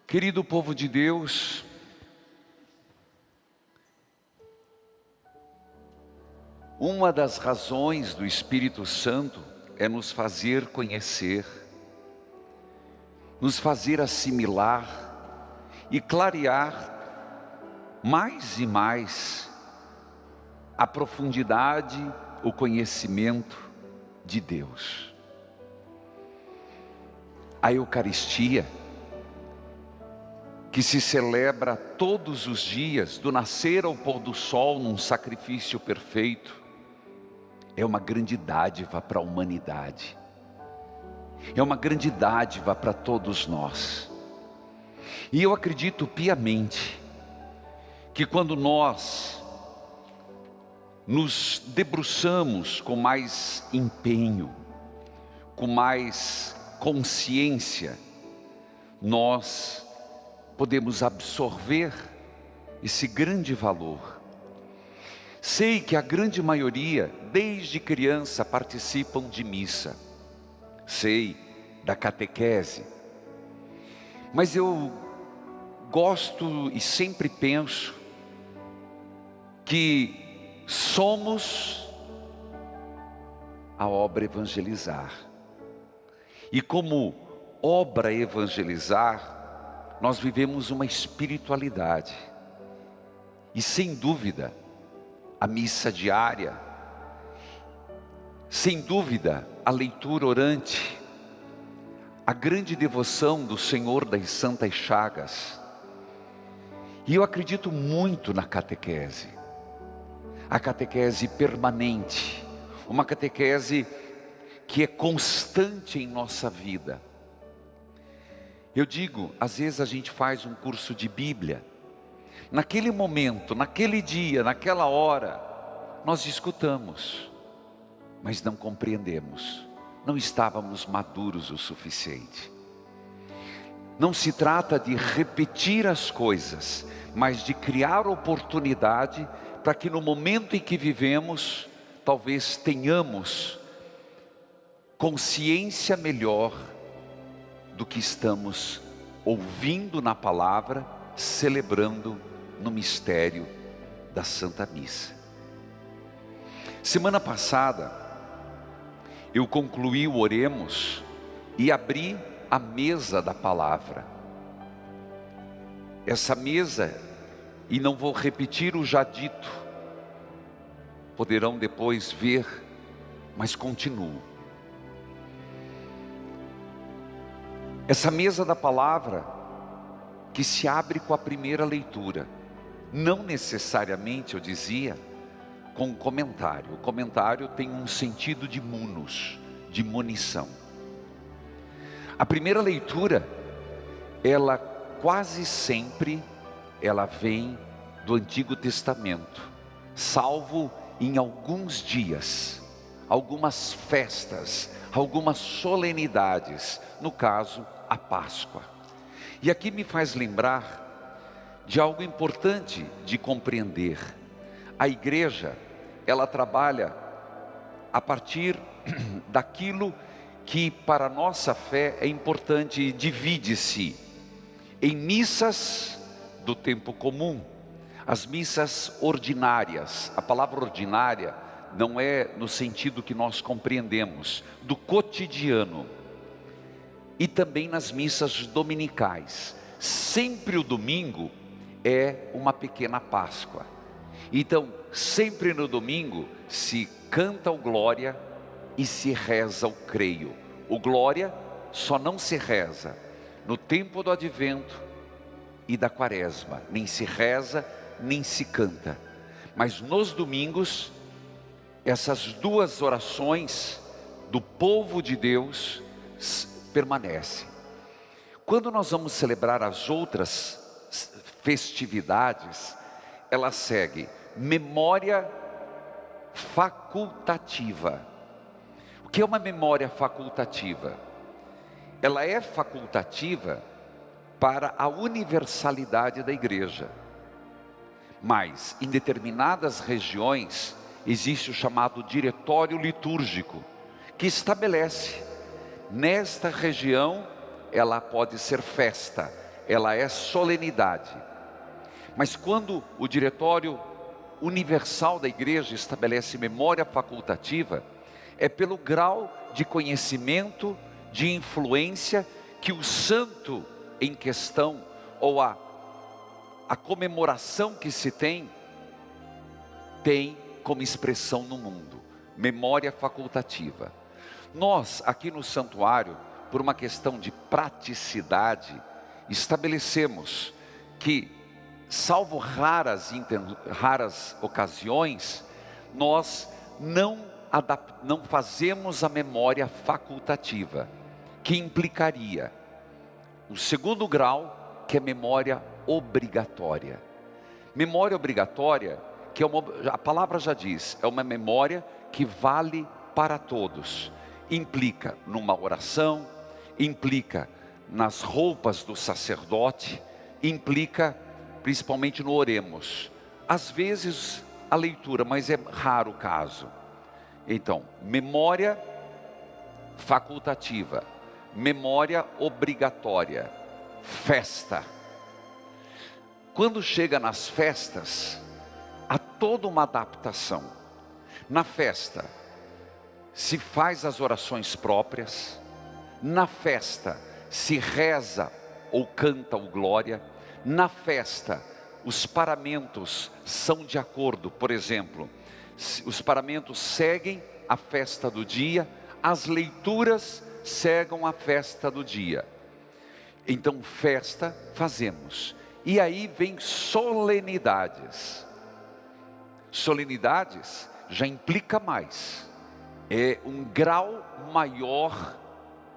Querido povo de Deus, uma das razões do Espírito Santo é nos fazer conhecer, nos fazer assimilar e clarear mais e mais a profundidade, o conhecimento de Deus. A Eucaristia, que se celebra todos os dias, do nascer ao pôr do sol, num sacrifício perfeito, é uma grande dádiva para a humanidade. É uma grande dádiva para todos nós. E eu acredito piamente que quando nós nos debruçamos com mais empenho, com mais consciência, nós podemos absorver esse grande valor. Sei que a grande maioria, desde criança, participam de missa. Sei da catequese. Mas eu gosto e sempre penso que somos a obra evangelizar. E como obra evangelizar, nós vivemos uma espiritualidade. E sem dúvida, a missa diária, sem dúvida, a leitura orante, a grande devoção do Senhor das Santas Chagas. E eu acredito muito na catequese. A catequese permanente, uma catequese que é constante em nossa vida. Eu digo, às vezes a gente faz um curso de Bíblia, naquele momento, naquele dia, naquela hora, nós escutamos, mas não compreendemos, não estávamos maduros o suficiente. Não se trata de repetir as coisas, mas de criar oportunidade para que no momento em que vivemos, talvez tenhamos consciência melhor do que estamos ouvindo na palavra, celebrando no mistério da Santa Missa. Semana passada, eu concluí o Oremos e abri a mesa da palavra. Essa mesa, e não vou repetir o já dito, poderão depois ver, mas continuo. Essa mesa da palavra, que se abre com a primeira leitura, não necessariamente, eu dizia, com comentário. O comentário tem um sentido de munus, de munição. A primeira leitura, ela quase sempre, ela vem do Antigo Testamento, salvo em alguns dias, algumas festas, algumas solenidades, no caso, a Páscoa. E aqui me faz lembrar de algo importante de compreender. A igreja, ela trabalha a partir daquilo que para a nossa fé é importante, divide-se em missas do tempo comum, as missas ordinárias. A palavra ordinária não é no sentido que nós compreendemos, do cotidiano. E também nas missas dominicais. Sempre o domingo é uma pequena Páscoa. Então, sempre no domingo se canta o Glória e se reza o Creio. O Glória só não se reza no tempo do Advento e da Quaresma. Nem se reza, nem se canta. Mas nos domingos, essas duas orações do povo de Deus permanece. Quando nós vamos celebrar as outras festividades, ela segue memória facultativa. O que é uma memória facultativa? Ela é facultativa para a universalidade da igreja, mas em determinadas regiões existe o chamado diretório litúrgico, que estabelece: nesta região ela pode ser festa, ela é solenidade. Mas quando o Diretório Universal da Igreja estabelece memória facultativa, é pelo grau de conhecimento, de influência que o santo em questão, ou a comemoração que se tem como expressão no mundo. Memória facultativa. Nós, aqui no santuário, por uma questão de praticidade, estabelecemos que, salvo raras ocasiões, nós não fazemos a memória facultativa, que implicaria o segundo grau, que é memória obrigatória. Memória obrigatória, que a palavra já diz, é uma memória que vale para todos. Implica numa oração, implica nas roupas do sacerdote, implica principalmente no oremos. Às vezes a leitura, mas é raro o caso. Então, memória facultativa, memória obrigatória, festa. Quando chega nas festas, há toda uma adaptação. Na festa, se faz as orações próprias, na festa se reza ou canta o glória, na festa os paramentos são de acordo, por exemplo, os paramentos seguem a festa do dia, as leituras seguem a festa do dia. Então festa fazemos, e aí vem solenidades. Solenidades já implica mais, é um grau maior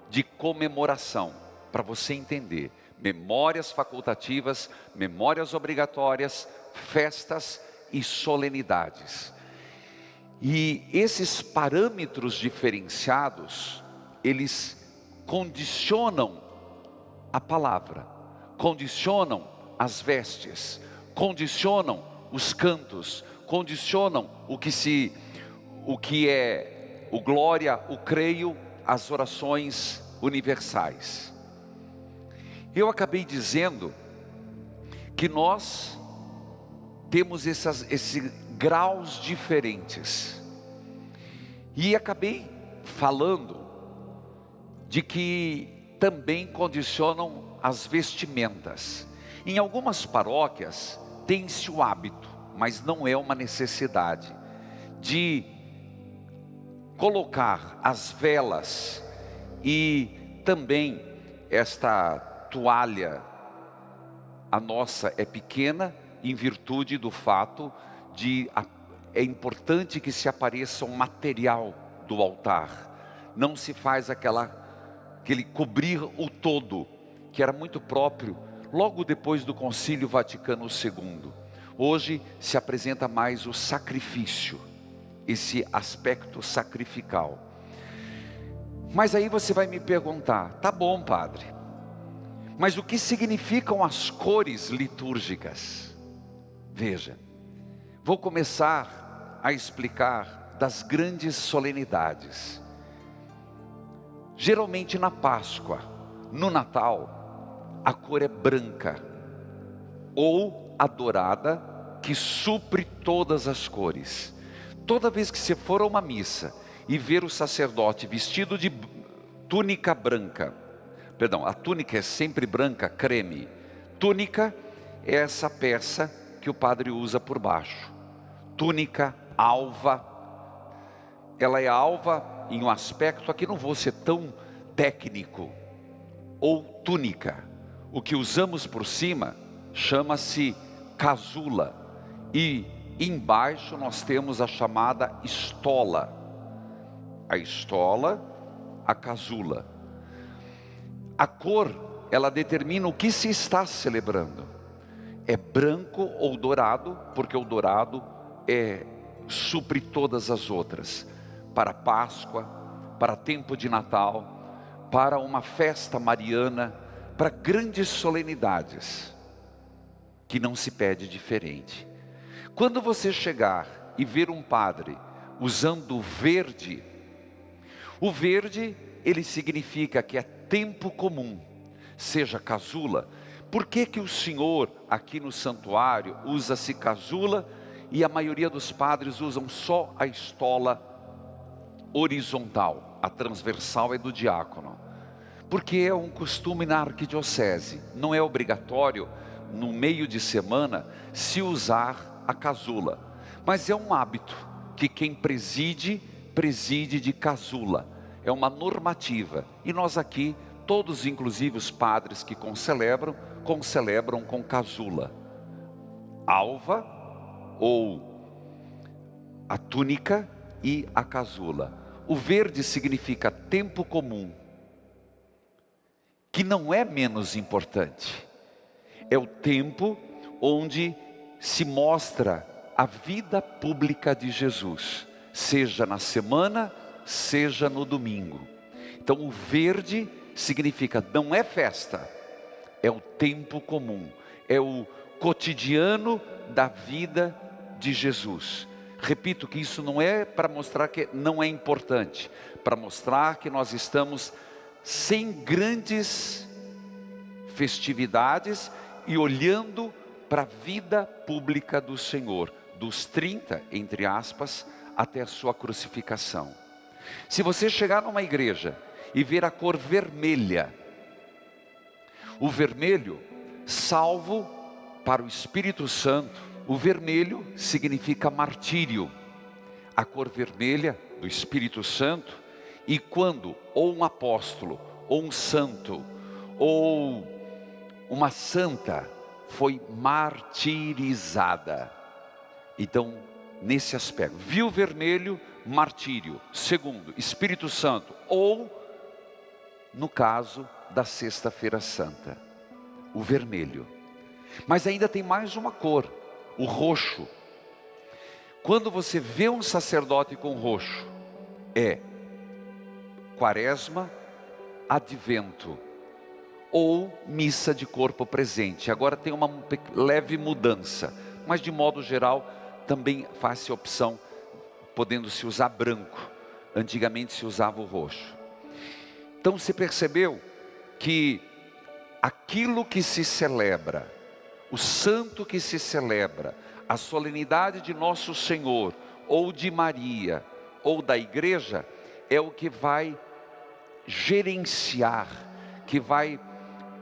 de comemoração, para você entender. Memórias facultativas, memórias obrigatórias, festas e solenidades. E esses parâmetros diferenciados, eles condicionam a palavra, condicionam as vestes, condicionam os cantos, condicionam o que é o glória, o creio, as orações universais. Eu acabei dizendo que nós temos esses graus diferentes, e acabei falando de que também condicionam as vestimentas. Em algumas paróquias tem-se o hábito, mas não é uma necessidade, de colocar as velas e também esta toalha. A nossa é pequena em virtude do fato de é importante que se apareça um material do altar. Não se faz aquele cobrir o todo, que era muito próprio logo depois do Concílio Vaticano II. Hoje se apresenta mais o sacrifício, esse aspecto sacrificial. Mas aí você vai me perguntar, tá bom, padre, mas o que significam as cores litúrgicas? Veja, vou começar a explicar das grandes solenidades. Geralmente na Páscoa, no Natal, a cor é branca, ou a dourada, que supre todas as cores. Toda vez que você for a uma missa e ver o sacerdote vestido de túnica branca, perdão, a túnica é sempre branca, creme. Túnica é essa peça que o padre usa por baixo. Túnica, alva. Ela é alva em um aspecto, aqui não vou ser tão técnico. Ou túnica. O que usamos por cima chama-se casula. E embaixo nós temos a chamada estola. A estola, a casula. A cor, ela determina o que se está celebrando. É branco ou dourado, porque o dourado supre todas as outras. Para Páscoa, para tempo de Natal, para uma festa mariana, para grandes solenidades, que não se pede diferente. Quando você chegar e ver um padre usando verde, o verde, ele significa que é tempo comum, seja casula, Por que que o Senhor, aqui no santuário, usa-se casula e a maioria dos padres usam só a estola horizontal? A transversal é do diácono. Porque é um costume na arquidiocese. Não é obrigatório, no meio de semana, se usar a casula. Mas é um hábito que quem preside de casula. É uma normativa. E nós aqui, todos inclusive os padres que concelebram com casula. Alva ou a túnica e a casula. O verde significa tempo comum, que não é menos importante. É o tempo onde se mostra a vida pública de Jesus, seja na semana, seja no domingo. Então o verde significa, não é festa, é o tempo comum, é o cotidiano da vida de Jesus. Repito que isso não é para mostrar que não é importante, para mostrar que nós estamos sem grandes festividades e olhando para a vida pública do Senhor, dos 30, entre aspas, até a sua crucificação. Se você chegar numa igreja e ver a cor vermelha, o vermelho, salvo para o Espírito Santo, o vermelho significa martírio. A cor vermelha do Espírito Santo, e quando ou um apóstolo, ou um santo, ou uma santa foi martirizada. Então, nesse aspecto, viu vermelho, martírio. Segundo, Espírito Santo, ou no caso da Sexta-feira Santa, o vermelho. Mas ainda tem mais uma cor, o roxo. Quando você vê um sacerdote com roxo, é Quaresma, Advento ou missa de corpo presente. Agora tem uma leve mudança, mas de modo geral também faz-se opção, podendo se usar branco. Antigamente se usava o roxo. Então você percebeu que aquilo que se celebra, o santo que se celebra, a solenidade de Nosso Senhor, ou de Maria, ou da igreja, é o que vai gerenciar, que vai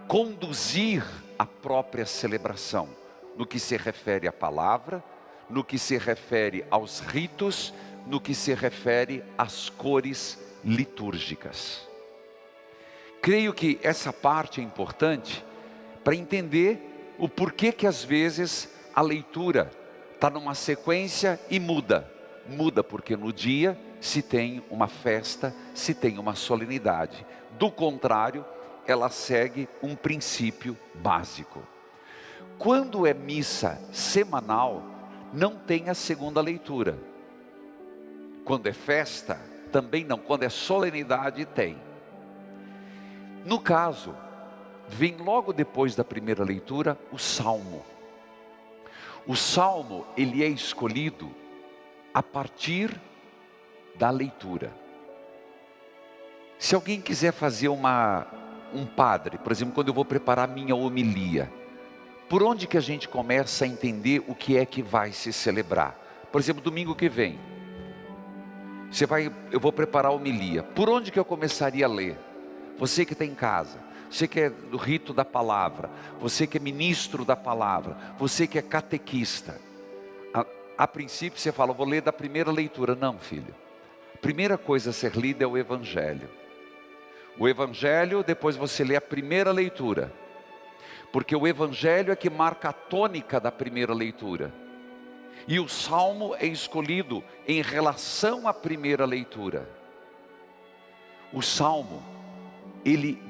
conduzir a própria celebração, no que se refere à palavra, no que se refere aos ritos, no que se refere às cores litúrgicas. Creio que essa parte é importante para entender o porquê que às vezes a leitura está numa sequência e muda. Muda porque no dia se tem uma festa, se tem uma solenidade. Do contrário, ela segue um princípio básico. Quando é missa semanal, não tem a segunda leitura. Quando é festa, também não. Quando é solenidade, tem. No caso, vem logo depois da primeira leitura, o Salmo. O Salmo, ele é escolhido a partir da leitura. Se alguém quiser fazer um padre, por exemplo, quando eu vou preparar minha homilia, por onde que a gente começa a entender o que é que vai se celebrar? Por exemplo, domingo que vem, eu vou preparar a homilia. Por onde que eu começaria a ler? Você que está em casa, você que é do rito da palavra, você que é ministro da palavra, você que é catequista. A princípio você fala, vou ler da primeira leitura. Não, filho. A primeira coisa a ser lida é o Evangelho. O Evangelho, depois você lê a primeira leitura. Porque o Evangelho é que marca a tônica da primeira leitura. E o Salmo é escolhido em relação à primeira leitura. O Salmo, ele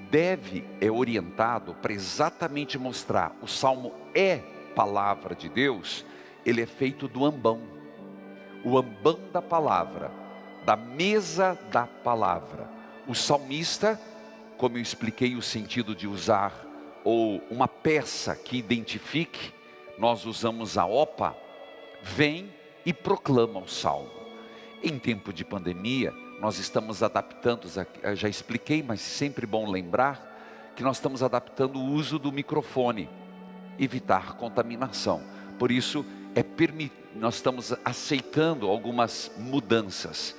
é orientado para exatamente mostrar, o Salmo é palavra de Deus, ele é feito do ambão. O ambão da palavra, da mesa da palavra. O salmista, como eu expliquei o sentido de usar, ou uma peça que identifique, nós usamos a OPA, vem e proclama o salmo. Em tempo de pandemia, nós estamos adaptando, já expliquei, mas sempre bom lembrar, que nós estamos adaptando o uso do microfone, evitar contaminação. Por isso, nós estamos aceitando algumas mudanças,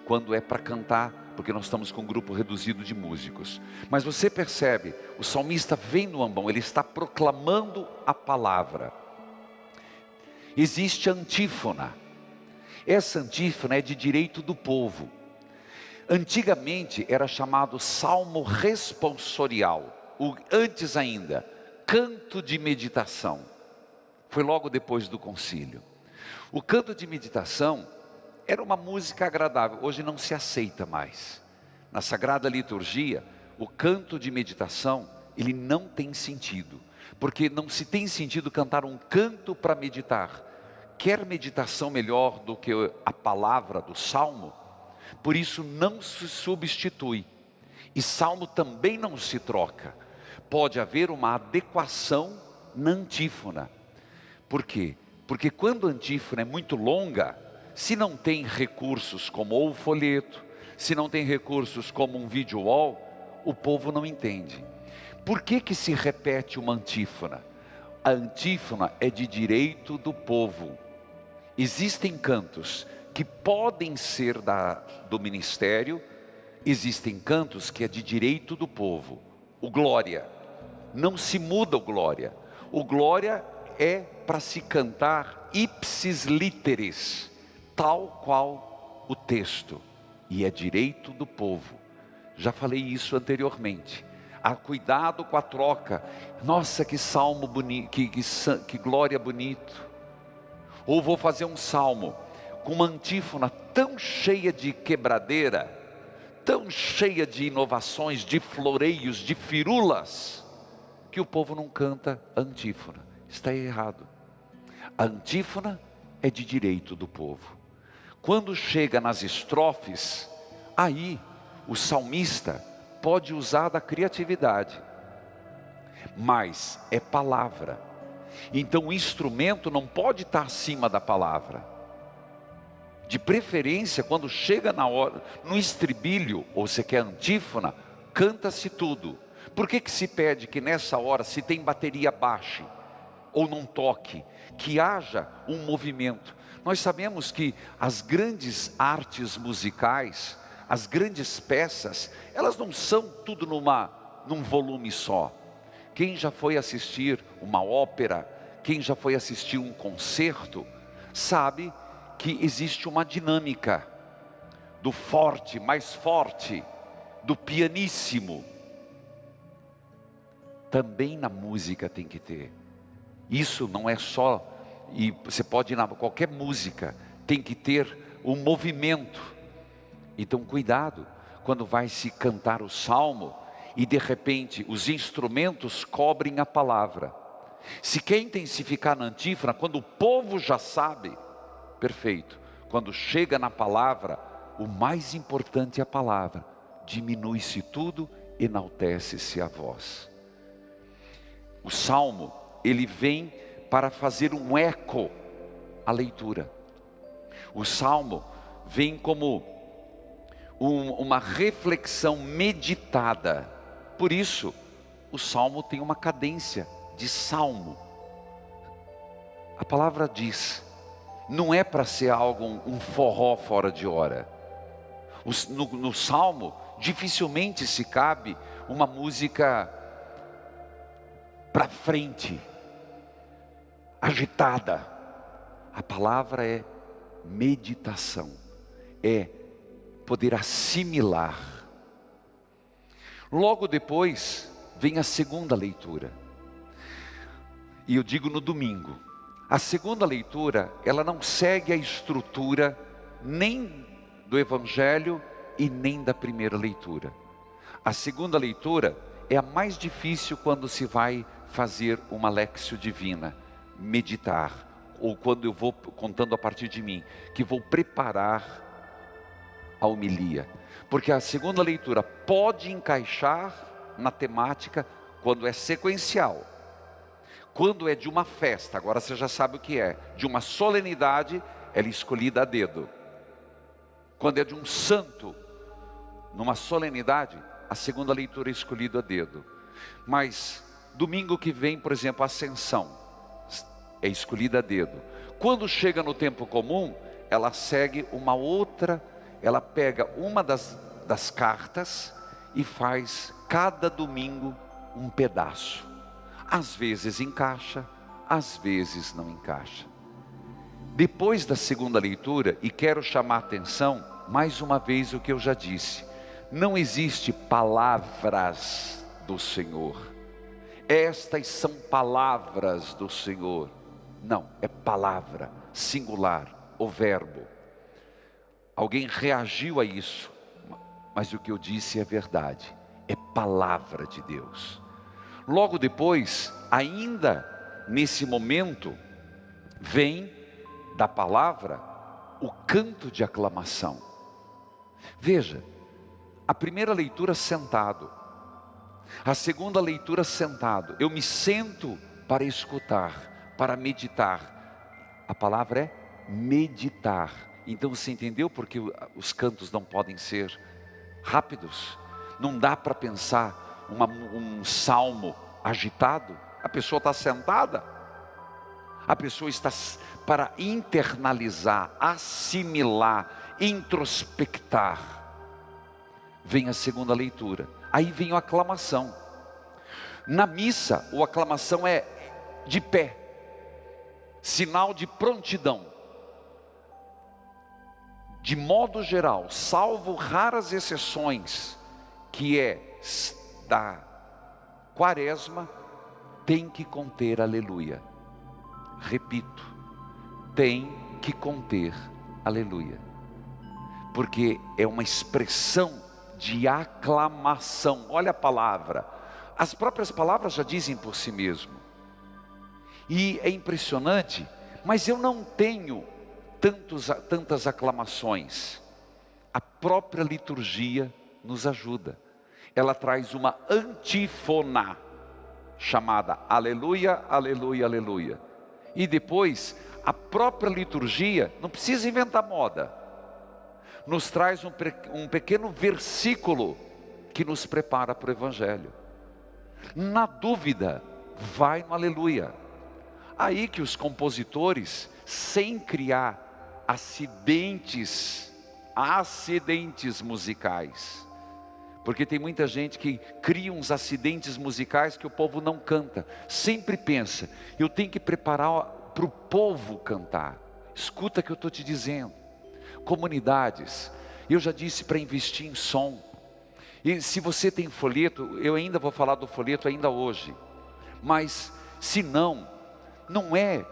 quando é para cantar, porque nós estamos com um grupo reduzido de músicos. Mas você percebe, o salmista vem no ambão, ele está proclamando a palavra. Existe a antífona. Essa antífona é de direito do povo. Antigamente era chamado salmo responsorial, antes ainda, canto de meditação. Foi logo depois do concílio. O canto de meditação era uma música agradável, hoje não se aceita mais. Na Sagrada Liturgia, o canto de meditação, ele não tem sentido, porque não se tem sentido cantar um canto para meditar. Quer meditação melhor do que a palavra do salmo? Por isso não se substitui, e salmo também não se troca. Pode haver uma adequação na antífona. Por quê? Porque quando a antífona é muito longa, se não tem recursos como o folheto, se não tem recursos como um video wall, o povo não entende. Por que se repete uma antífona? A antífona é de direito do povo. Existem cantos que podem ser do ministério, existem cantos que é de direito do povo. O glória, não se muda o glória. O glória é para se cantar ipsis literis, tal qual o texto, e é direito do povo. Já falei isso anteriormente. Cuidado com a troca. Nossa, que salmo bonito, que glória bonito. Ou vou fazer um salmo com uma antífona tão cheia de quebradeira, tão cheia de inovações, de floreios, de firulas, que o povo não canta a antífona. Está errado. A antífona é de direito do povo. Quando chega nas estrofes, aí o salmista pode usar da criatividade, mas é palavra. Então o instrumento não pode estar acima da palavra. De preferência, quando chega na hora, no estribilho, ou você quer antífona, canta-se tudo. Por que se pede que nessa hora, se tem bateria baixe, ou não toque, que haja um movimento? Nós sabemos que as grandes artes musicais, as grandes peças, elas não são tudo num volume só. Quem já foi assistir uma ópera, quem já foi assistir um concerto, sabe que existe uma dinâmica do forte, mais forte, do pianíssimo. Também na música tem que ter. Isso não é só, e você pode ir qualquer música, tem que ter um movimento. Então cuidado, quando vai se cantar o salmo, e de repente os instrumentos cobrem a palavra. Se quer intensificar na antífona, quando o povo já sabe, perfeito. Quando chega na palavra, o mais importante é a palavra. Diminui-se tudo, enaltece-se a voz. O salmo, ele vem para fazer um eco à leitura. O salmo vem como uma reflexão meditada. Por isso, o salmo tem uma cadência de salmo. A palavra diz, não é para ser algo, um forró fora de hora. No salmo, dificilmente se cabe uma música para frente, agitada. A palavra é meditação, é poder assimilar. Logo depois vem a segunda leitura, e eu digo no domingo. A segunda leitura, ela não segue a estrutura nem do Evangelho e nem da primeira leitura. A segunda leitura é a mais difícil quando se vai fazer uma Léxio Divina, meditar, ou quando eu vou contando a partir de mim, que vou preparar a homilia. Porque a segunda leitura pode encaixar na temática quando é sequencial. Quando é de uma festa, agora você já sabe o que é, de uma solenidade, ela é escolhida a dedo. Quando é de um santo, numa solenidade, a segunda leitura é escolhida a dedo. Mas domingo que vem, por exemplo, a Ascensão é escolhida a dedo. Quando chega no tempo comum, ela segue uma outra, ela pega uma das cartas e faz cada domingo um pedaço. Às vezes encaixa, às vezes não encaixa. Depois da segunda leitura, e quero chamar a atenção, mais uma vez o que eu já disse, não existe palavras do Senhor. Estas são palavras do Senhor. Não, é palavra, singular, o verbo. Alguém reagiu a isso, mas o que eu disse é verdade, é palavra de Deus. Logo depois, ainda nesse momento, vem da palavra o canto de aclamação. Veja, a primeira leitura sentado, a segunda leitura sentado, eu me sento para escutar, para meditar. A palavra é meditar. Então você entendeu porque os cantos não podem ser rápidos? Não dá para pensar um salmo agitado. A pessoa está sentada, a pessoa está para internalizar, assimilar, introspectar. Vem a segunda leitura, aí vem a aclamação. Na missa, a aclamação é de pé, sinal de prontidão. De modo geral, salvo raras exceções, que é da quaresma, tem que conter aleluia. Repito, tem que conter aleluia. Porque é uma expressão de aclamação. Olha a palavra. As próprias palavras já dizem por si mesmo. E é impressionante, mas eu não tenho tantas aclamações. A própria liturgia nos ajuda. Ela traz uma antífona, chamada aleluia, aleluia, aleluia. E depois, a própria liturgia, não precisa inventar moda, nos traz um pequeno versículo que nos prepara para o Evangelho. Na dúvida, vai no aleluia. Aí que os compositores, sem criar acidentes musicais, porque tem muita gente que cria uns acidentes musicais que o povo não canta, sempre pensa, eu tenho que preparar para o povo cantar. Escuta o que eu estou te dizendo. Comunidades, eu já disse para investir em som. E se você tem folheto, eu ainda vou falar do folheto ainda hoje. Mas se não é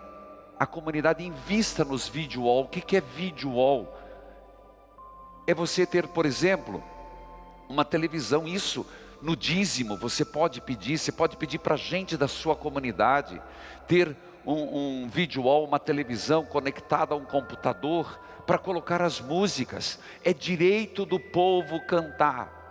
a comunidade, invista nos video wall. O que é video wall? É você ter, por exemplo, uma televisão. Isso no dízimo você pode pedir para gente da sua comunidade ter um video wall, uma televisão conectada a um computador para colocar as músicas. É direito do povo cantar,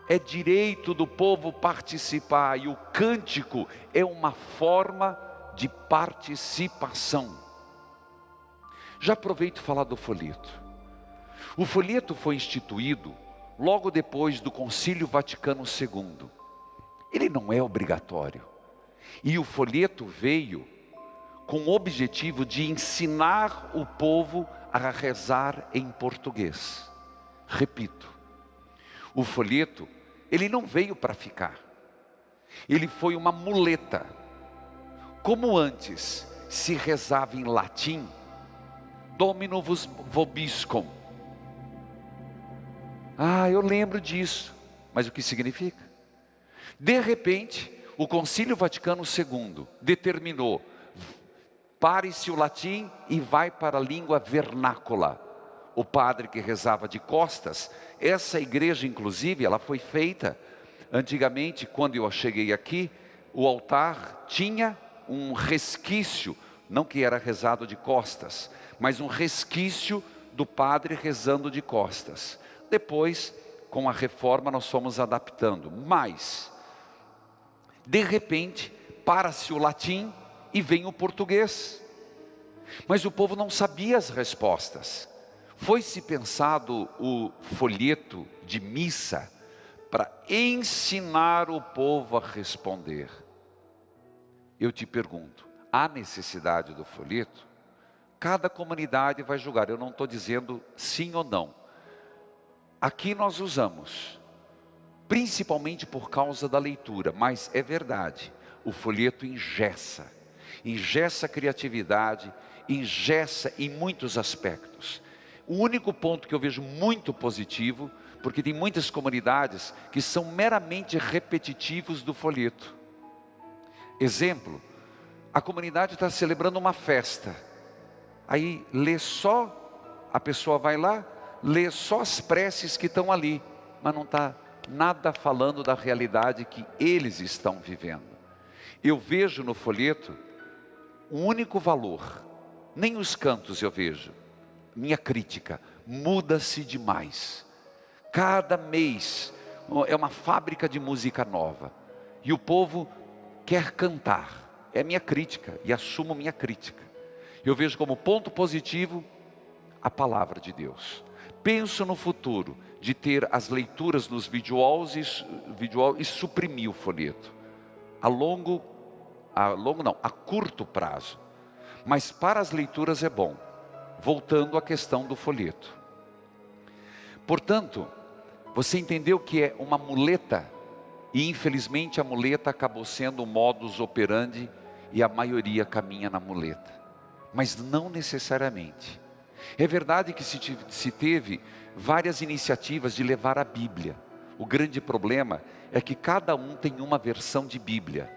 é direito do povo participar, e o cântico é uma forma de participação. Já aproveito e falar do folheto. O folheto foi instituído logo depois do Concílio Vaticano II. Ele não é obrigatório. E o folheto veio com o objetivo de ensinar o povo a rezar em português. Repito, o folheto, ele não veio para ficar. Ele foi uma muleta. Como antes se rezava em latim, Domino vobiscum. Eu lembro disso, mas o que significa? De repente, o Concílio Vaticano II determinou: pare-se o latim e vai para a língua vernácula. O padre que rezava de costas, essa igreja inclusive, ela foi feita, antigamente quando eu cheguei aqui, o altar tinha um resquício, não que era rezado de costas, mas um resquício do padre rezando de costas. Depois, com a reforma, nós fomos adaptando, mas de repente, para-se o latim e vem o português. Mas o povo não sabia as respostas. Foi-se pensado o folheto de missa para ensinar o povo a responder. Eu te pergunto, há necessidade do folheto? Cada comunidade vai julgar, eu não estou dizendo sim ou não. Aqui nós usamos, principalmente por causa da leitura, mas é verdade, o folheto engessa a criatividade, engessa em muitos aspectos. O único ponto que eu vejo muito positivo, porque tem muitas comunidades que são meramente repetitivos do folheto. Exemplo, a comunidade está celebrando uma festa, aí lê só, a pessoa vai lá, lê só as preces que estão ali, mas não está nada falando da realidade que eles estão vivendo. Eu vejo no folheto um único valor, nem os cantos eu vejo. Minha crítica, muda-se demais. Cada mês é uma fábrica de música nova, e o povo quer cantar. É minha crítica, e assumo minha crítica. Eu vejo como ponto positivo a palavra de Deus. Penso no futuro de ter as leituras nos videoaulas e suprimir o folheto. A curto prazo. Mas para as leituras é bom. Voltando à questão do folheto. Portanto, você entendeu que é uma muleta, e infelizmente a muleta acabou sendo o modus operandi, e a maioria caminha na muleta. Mas não necessariamente. É verdade que se teve várias iniciativas de levar a Bíblia. O grande problema é que cada um tem uma versão de Bíblia.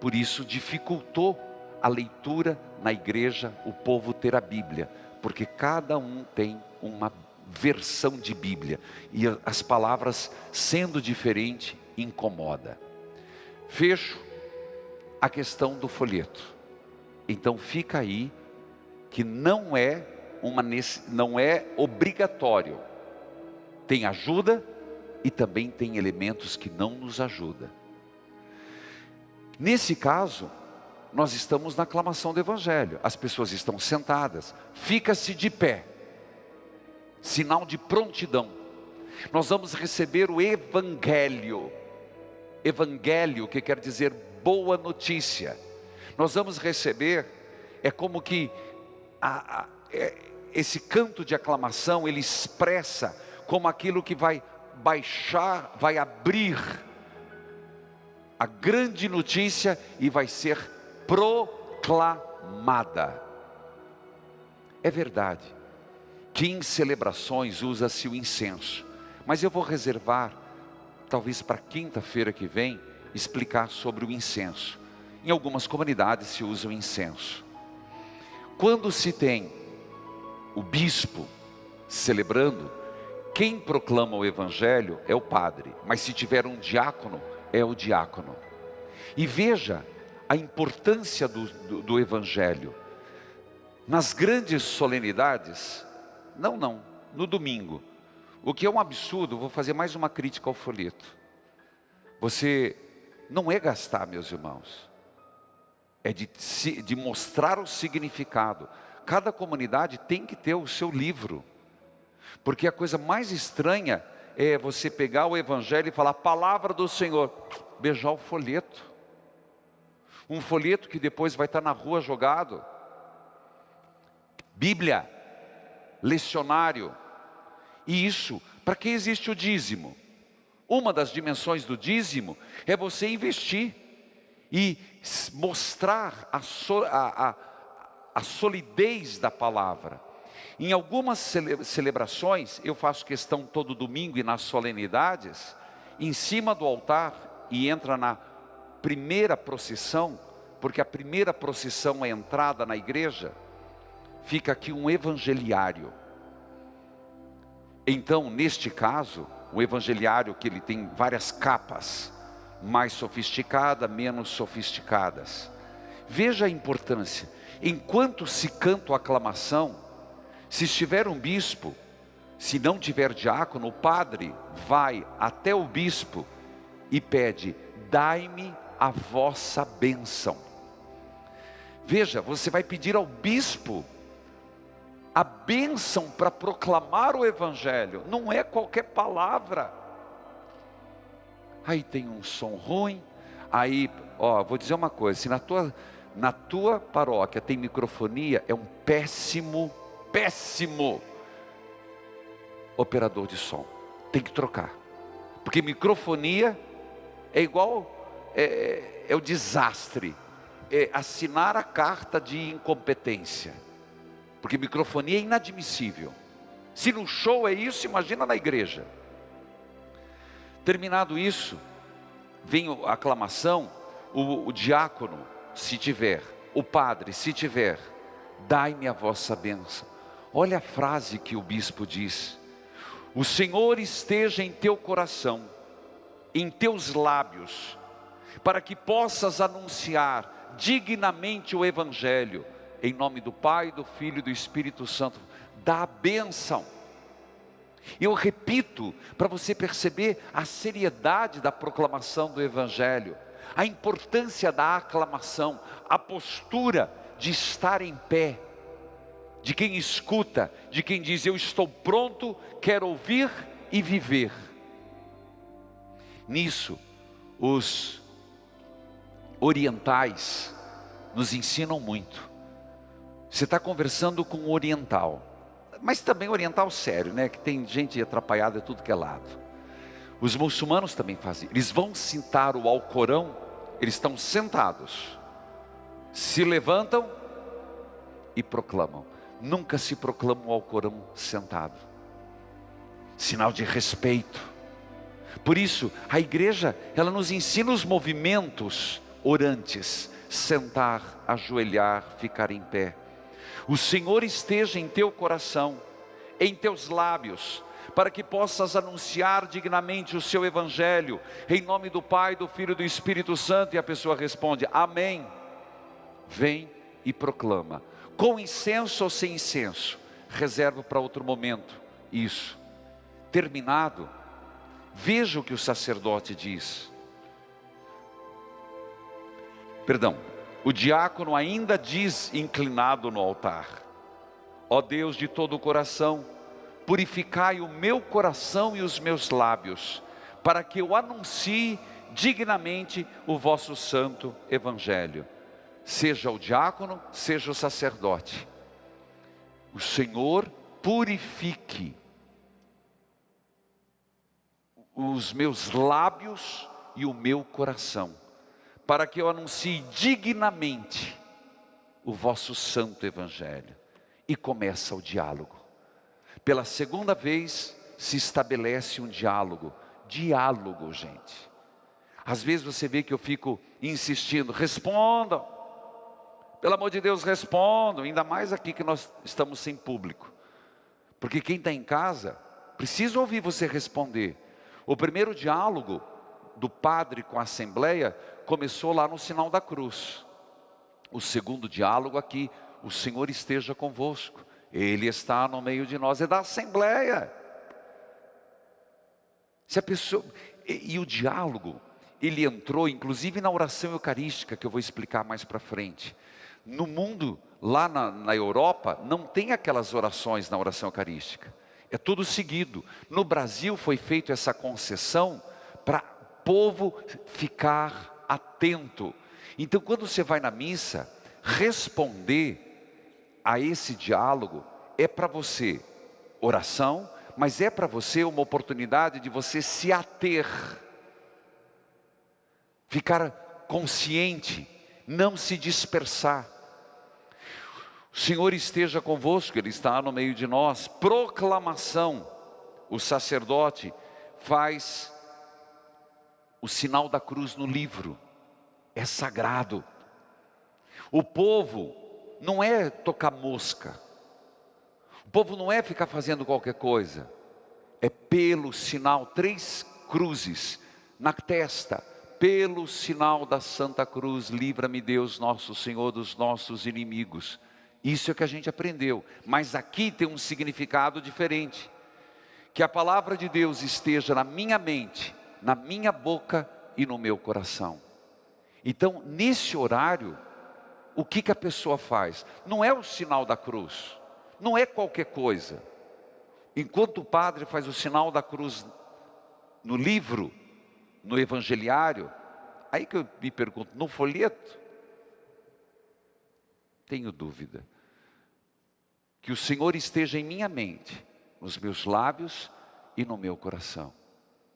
Por isso dificultou a leitura na igreja, o povo ter a Bíblia. Porque cada um tem uma versão de Bíblia. E as palavras sendo diferentes incomoda. Fecho a questão do folheto. Então fica aí que não é obrigatório. Tem ajuda e também tem elementos que não nos ajudam. Nesse caso, nós estamos na aclamação do Evangelho. As pessoas estão sentadas. Fica-se de pé. Sinal de prontidão. Nós vamos receber o Evangelho. Evangelho, que quer dizer boa notícia. Nós vamos receber, é como que esse canto de aclamação, ele expressa como aquilo que vai baixar, vai abrir a grande notícia e vai ser proclamada. É verdade que em celebrações usa-se o incenso, mas eu vou reservar, talvez para quinta-feira que vem, explicar sobre o incenso. Em algumas comunidades se usa o incenso. Quando se tem o bispo celebrando, quem proclama o Evangelho é o padre, mas se tiver um diácono, é o diácono. E veja a importância do Evangelho. Nas grandes solenidades, no domingo, o que é um absurdo, vou fazer mais uma crítica ao folheto. Você não é gastar, meus irmãos, é de mostrar o significado. Cada comunidade tem que ter o seu livro, porque a coisa mais estranha é você pegar o Evangelho e falar, palavra do Senhor, beijar o folheto. Um folheto que depois vai estar na rua jogado. Bíblia, lecionário. E isso, para que existe o dízimo? Uma das dimensões do dízimo é você investir e mostrar a solidez da palavra. Em algumas celebrações, eu faço questão todo domingo e nas solenidades, em cima do altar, e entra na primeira procissão, porque a primeira procissão é a entrada na igreja, fica aqui um evangeliário. Então, neste caso, o evangeliário que ele tem várias capas, mais sofisticadas, menos sofisticadas. Veja a importância. Enquanto se canta a aclamação, se estiver um bispo, se não tiver diácono, o padre vai até o bispo e pede, dai-me a vossa bênção. Veja, você vai pedir ao bispo a bênção para proclamar o Evangelho. Não é qualquer palavra. aí tem um som ruim, aí, vou dizer uma coisa, se na tua paróquia tem microfonia, é um péssimo operador de som, tem que trocar, porque microfonia é igual, é o desastre, é assinar a carta de incompetência, porque microfonia é inadmissível. Se no show é isso, imagina na igreja. Terminado isso, vem a aclamação, o diácono, se tiver, o padre, se tiver, dai-me a vossa bênção. Olha a frase que o bispo diz: o Senhor esteja em teu coração, em teus lábios, para que possas anunciar dignamente o Evangelho, em nome do Pai, do Filho e do Espírito Santo. Dá a bênção. Eu repito, para você perceber a seriedade da proclamação do Evangelho, a importância da aclamação, a postura de estar em pé, de quem escuta, de quem diz: eu estou pronto, quero ouvir e viver. Nisso, os orientais nos ensinam muito. Você está conversando com um oriental, mas também oriental sério, né? Que tem gente atrapalhada de tudo que é lado. Os muçulmanos também fazem. Eles vão citar o Alcorão, eles estão sentados, se levantam e proclamam. Nunca se proclama o Alcorão sentado. Sinal de respeito. Por isso, a igreja, ela nos ensina os movimentos orantes: sentar, ajoelhar, ficar em pé. O Senhor esteja em teu coração, em teus lábios, para que possas anunciar dignamente o seu Evangelho, em nome do Pai, do Filho e do Espírito Santo. E a pessoa responde: amém. Vem e proclama, com incenso ou sem incenso, reserva para outro momento isso. Terminado, veja o que o sacerdote diz. O diácono ainda diz, inclinado no altar: ó Deus de todo o coração, purificai o meu coração e os meus lábios, para que eu anuncie dignamente o vosso santo Evangelho. Seja o diácono, seja o sacerdote, o Senhor purifique os meus lábios e o meu coração, para que eu anuncie dignamente o vosso santo Evangelho. E começa o diálogo. Pela segunda vez se estabelece um diálogo. Diálogo, gente. Às vezes você vê que eu fico insistindo: respondam, pelo amor de Deus, respondam. Ainda mais aqui que nós estamos sem público, porque quem está em casa precisa ouvir você responder. O primeiro diálogo do padre com a assembleia começou lá no sinal da cruz. O segundo diálogo aqui: o Senhor esteja convosco, Ele está no meio de nós. É da assembleia. Se a pessoa... E o diálogo, ele entrou inclusive na oração eucarística, que eu vou explicar mais para frente. No mundo, lá na Europa, não tem aquelas orações na oração eucarística, é tudo seguido. No Brasil foi feita essa concessão para o povo ficar atento. Então, quando você vai na missa, responder a esse diálogo é para você oração, mas é para você uma oportunidade de você se ater, ficar consciente, não se dispersar. O Senhor esteja convosco, Ele está no meio de nós. Proclamação: o sacerdote faz o sinal da cruz no livro, é sagrado. O povo não é tocar mosca, o povo não é ficar fazendo qualquer coisa, é pelo sinal, 3 cruzes na testa, pelo sinal da Santa Cruz, livra-me Deus nosso Senhor dos nossos inimigos. Isso é que a gente aprendeu, mas aqui tem um significado diferente. Que a palavra de Deus esteja na minha mente, na minha boca e no meu coração. Então, nesse horário, o que a pessoa faz? Não é o sinal da cruz, não é qualquer coisa. Enquanto o padre faz o sinal da cruz no livro, no evangeliário. Aí que eu me pergunto, no folheto? Tenho dúvida. Que o Senhor esteja em minha mente, nos meus lábios e no meu coração.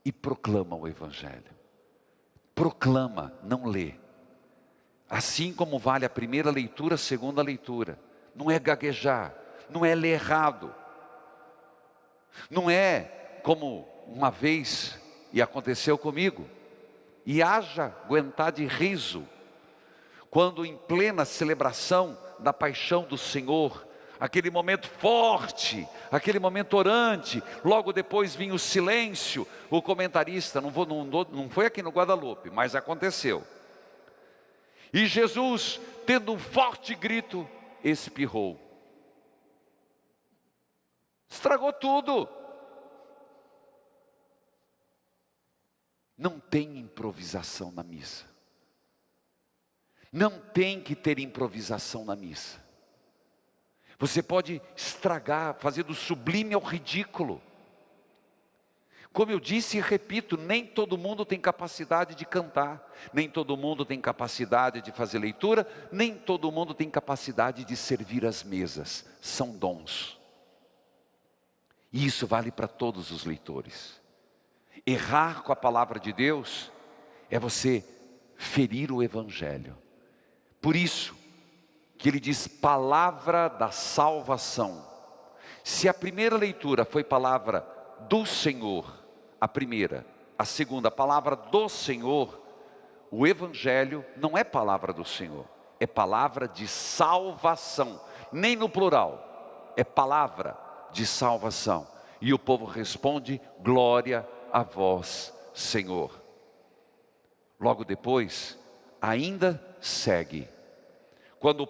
E proclama o Evangelho. Proclama, não lê. Assim como vale a primeira leitura, a segunda leitura. Não é gaguejar, não é ler errado. Não é como uma vez, e aconteceu comigo, e haja aguentar de riso, quando em plena celebração da paixão do Senhor, aquele momento forte, aquele momento orante, logo depois vinha o silêncio, o comentarista, não foi aqui no Guadalupe, mas aconteceu. E Jesus, tendo um forte grito, espirrou. Estragou tudo. Não tem improvisação na missa. Não tem que ter improvisação na missa. Você pode estragar, fazer do sublime ao ridículo. Como eu disse e repito, nem todo mundo tem capacidade de cantar, nem todo mundo tem capacidade de fazer leitura, nem todo mundo tem capacidade de servir as mesas. São dons. E isso vale para todos os leitores. Errar com a palavra de Deus é você ferir o Evangelho. Por isso que ele diz palavra da salvação. Se a primeira leitura foi palavra do Senhor, a primeira, a segunda, palavra do Senhor, o Evangelho não é palavra do Senhor, é palavra de salvação, nem no plural, é palavra de salvação. E o povo responde, glória a vós, Senhor. Logo depois, ainda segue. Quando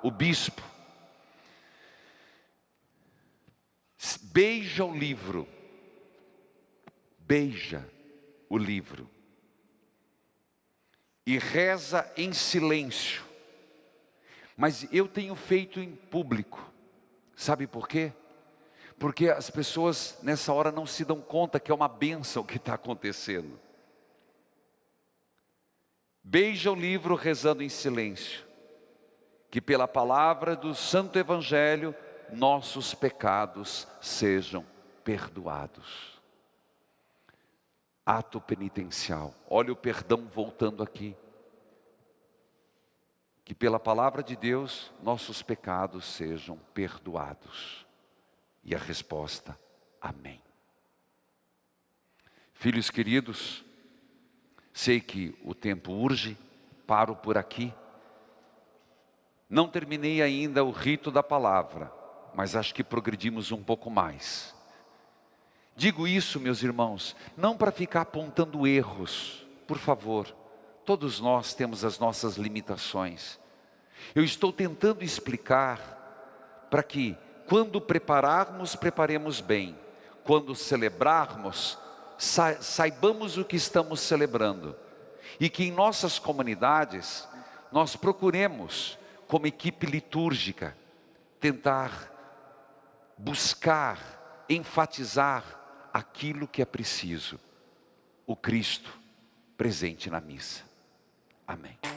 o bispo, beija o livro, e reza em silêncio. Mas eu tenho feito em público. Sabe por quê? Porque as pessoas nessa hora não se dão conta que é uma bênção o que está acontecendo. Beija o livro rezando em silêncio, que pela palavra do Santo Evangelho, nossos pecados sejam perdoados. Ato penitencial, olha o perdão voltando aqui. Que pela palavra de Deus, nossos pecados sejam perdoados. E a resposta, amém. Filhos queridos, sei que o tempo urge, paro por aqui. Não terminei ainda o rito da palavra, mas acho que progredimos um pouco mais. Digo isso, meus irmãos, não para ficar apontando erros, por favor. Todos nós temos as nossas limitações. Eu estou tentando explicar para que, quando prepararmos, preparemos bem. Quando celebrarmos, saibamos o que estamos celebrando. E que em nossas comunidades, nós procuremos, como equipe litúrgica, tentar buscar, enfatizar aquilo que é preciso. O Cristo presente na missa. Amém.